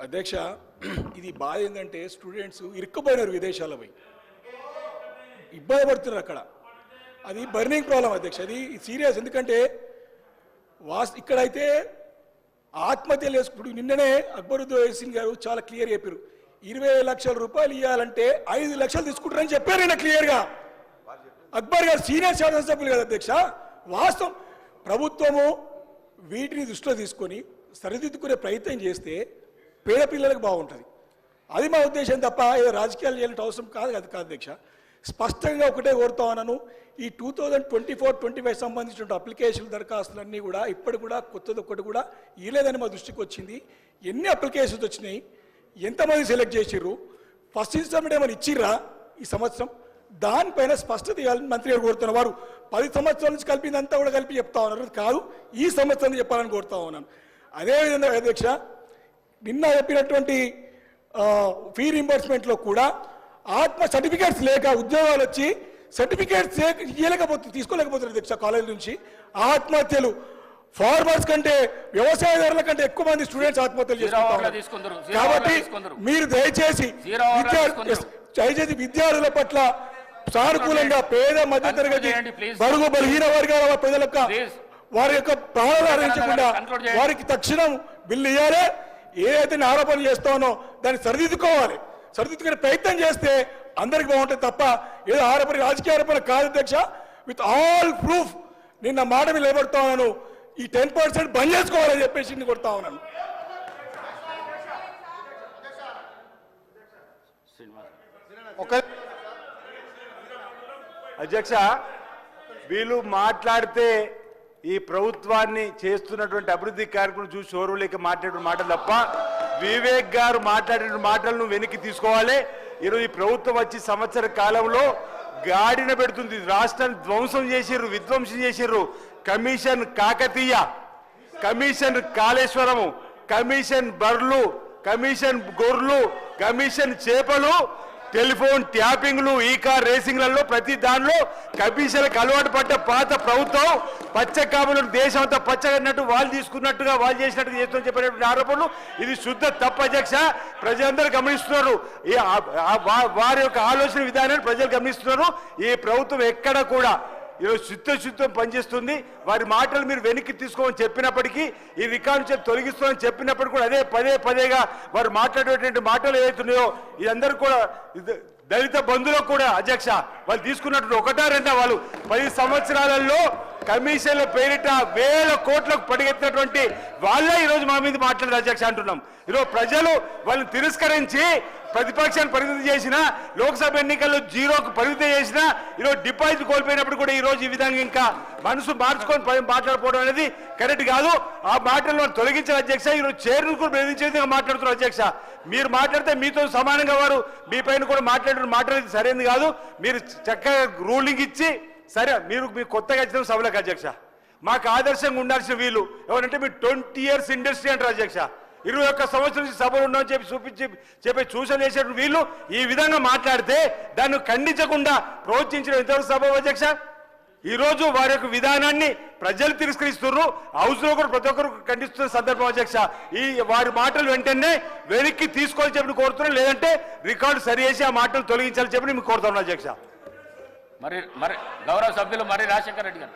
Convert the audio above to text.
అధ్యక్ష ఇది బాధ ఏంటంటే స్టూడెంట్స్ ఇరుక్కుపోయినారు విదేశాల పోయి ఇబ్బంది పడుతున్నారు అక్కడ. అది బర్నింగ్ ప్రాబ్లం అధ్యక్ష, అది సీరియస్. ఎందుకంటే ఇక్కడైతే ఆత్మహత్యలు చేసుకుంటూ నిన్ననే అక్బరుద్దీన్ గారు చాలా క్లియర్ చెప్పారు, 20 లక్షల రూపాయలు ఇవ్వాలంటే 5 లక్షలు తీసుకుంటారని చెప్పారు నిన్న క్లియర్గా. అక్బర్ గారు సీనియర్ శాసనసభ్యులు కదా అధ్యక్ష. వాస్తవం ప్రభుత్వము వీటిని దృష్టిలో తీసుకొని సరిదిద్దుకునే ప్రయత్నం చేస్తే పేద పిల్లలకు బాగుంటుంది. అది మా ఉద్దేశం తప్ప ఏదో రాజకీయాలు చేయాలంటే అవసరం కాదు అధ్యక్ష. స్పష్టంగా ఒకటే కోరుతా ఉన్నాను, ఈ 2024-25 సంబంధించిన అప్లికేషన్ దరఖాస్తులన్నీ కూడా ఇప్పటి కూడా కొత్తది ఒకటి కూడా ఇవ్వలేదని మా దృష్టికి వచ్చింది. ఎన్ని అప్లికేషన్స్ వచ్చినాయి, ఎంతమంది సెలెక్ట్ చేసిర్రు, ఫస్ట్ ఇన్స్టాల్మెంట్ ఏమైనా ఇచ్చిర్రా ఈ సంవత్సరం, దానిపైన స్పష్టత ఇవ్వాలని మంత్రి గారు కోరుతున్నారు. వారు 10 సంవత్సరాల నుంచి కలిపిందంతా కూడా కలిపి చెప్తా ఉన్నారు, కాదు ఈ సంవత్సరం చెప్పాలని కోరుతా ఉన్నాను. అదేవిధంగా అధ్యక్ష నిన్న చెప్పినటువంటి ఫీ రింబర్స్మెంట్లో కూడా ఆత్మ సర్టిఫికేట్స్ లేక ఉద్యోగాలు వచ్చి సర్టిఫికేట్స్ తీసుకోలేకపోతున్నారు అధ్యక్ష. కాలేజ్ నుంచి ఆత్మహత్యలు ఫార్మర్స్ కంటే వ్యవసాయదారుల కంటే ఎక్కువ మంది స్టూడెంట్స్ ఆత్మహత్యలు చేసుకుంటారు. కాబట్టి మీరు దయచేసి విద్యార్థుల పట్ల సానుకూలంగా పేద మధ్యతరగతి బడుగు బలహీన వర్గాల ప్రజలకు వారి యొక్క ప్రాణాలు హరించకుండా వారికి తక్షణం బిల్లు ఇవ్వాలి. ఏదైతే ఆరోపణ చేస్తానో దాన్ని సరిదిద్దుకోవాలి. సరిదిద్దుకునే ప్రయత్నం చేస్తే అందరికి బాగుంటుంది తప్ప ఏదో ఆరోపణ రాజకీయ ఆరోపణ కాదు అధ్యక్ష. విత్ ఆల్ ప్రూఫ్ నిన్న మాట మీద నిలబడతా ఉన్నాను, ఈ 10% బంద్ చేసుకోవాలని చెప్పేసి కొడతా ఉన్నాను. అధ్యక్ష వీళ్ళు మాట్లాడితే ఈ ప్రభుత్వాన్ని చేస్తున్నటువంటి అభివృద్ధి కార్యక్రమం చూసి షోరూలేక మాట్లాడిన మాటలు తప్ప వివేక్ గారు మాట్లాడిన మాటలను వెనక్కి తీసుకోవాలి. ఈరోజు ఈ ప్రభుత్వం వచ్చి సంవత్సర కాలంలో గాడిన పెడుతుంది, రాష్ట్రాన్ని ధ్వంసం చేసిర్రు, విధ్వంసం చేసిర్రు. Commission Kakatiya, commission Kaleshwaram, commission బర్లు, కమిషన్ గొర్రెలు, కమిషన్ చేపలు, టెలిఫోన్ ట్యాపింగ్లు, ఈ కార్ రేసింగ్లలో ప్రతి దానిలో కమిషన్లకు అలవాటు పడ్డ పాత ప్రభుత్వం పచ్చ కాపులను దేశం అంతా పచ్చగన్నట్టు వాళ్ళు తీసుకున్నట్టుగా వాళ్ళు చేసినట్టుగా చేస్తున్న చెప్పినటువంటి ఆరోపణలు ఇది శుద్ధ తప్పు అధ్యక్ష. ప్రజలందరూ గమనిస్తున్నారు, వారి యొక్క ఆలోచన విధానాన్ని ప్రజలు గమనిస్తున్నారు. ఈ ప్రభుత్వం ఎక్కడ కూడా ఈరోజు శుద్ధం పనిచేస్తుంది. వారి మాటలు మీరు వెనక్కి తీసుకోమని చెప్పినప్పటికీ, ఈ రికార్డు నుంచి తొలగిస్తామని చెప్పినప్పటికీ కూడా అదే పదేగా వారు మాట్లాడేటువంటి మాటలు ఏవైతున్నాయో ఇదందరూ కూడా దళిత బంధువులకు కూడా అధ్యక్ష వాళ్ళు తీసుకున్నట్టు ఒకటా రెండా వాళ్ళు 10 సంవత్సరాలలో కమిషన్ల పేరిట 1000 కోట్లకు పడిగెత్తినటువంటి వాళ్ళే ఈరోజు మా మీద మాట్లాడారు అధ్యక్ష అంటున్నాం. ఈరోజు ప్రజలు వాళ్ళని తిరస్కరించి ప్రతిపక్షాన్ని పరిమితి చేసిన, లోక్సభ ఎన్నికల్లో 0కు పరిమితి చేసిన, ఈరోజు డిపాజిట్ కోల్పోయినప్పుడు కూడా ఈరోజు ఈ విధంగా ఇంకా మనసు మార్చుకొని మాట్లాడుకోవడం అనేది కరెక్ట్ కాదు. ఆ మాటలను తొలగించారు అధ్యక్ష. ఈరోజు చైర్ను కూడా బెదిరించే విధంగా మాట్లాడుతున్నారు అధ్యక్ష. మీరు మాట్లాడితే మీతో సమానంగా వారు మీ పైన కూడా మాట్లాడేది సరైనది కాదు. మీరు చక్కగా రూలింగ్ ఇచ్చి సరే మీరు కొత్తగా వచ్చిన సభలకు అధ్యక్ష మాకు ఆదర్శంగా ఉండాల్సిన వీళ్ళు ఎవరంటే మీరు 20 years ఇండస్ట్రీ అంటారు అధ్యక్ష. 21 సంవత్సరం నుంచి సభలు ఉన్నామని చెప్పి సూచన చేసేటువంటి వీళ్ళు ఈ విధంగా మాట్లాడితే దాన్ని ఖండించకుండా ప్రోత్సహించడం ఎంతవరకు సభ అధ్యక్ష? ఈరోజు వారి యొక్క విధానాన్ని ప్రజలు తిరస్కరిస్తున్నారు, హౌస్లో కూడా ప్రతి ఒక్కరు ఖండిస్తున్న సందర్భం అధ్యక్ష. ఈ వారి మాటలు వెంటనే వెనక్కి తీసుకోవాలని చెప్పి కోరుతున్నాం, లేదంటే రికార్డు సరి చేసి ఆ మాటలు తొలగించాలని చెప్పి మీకు కోరుతున్నాను అధ్యక్ష. మరి గౌరవ సభ్యులు మరి రాజశేఖర రెడ్డి గారు.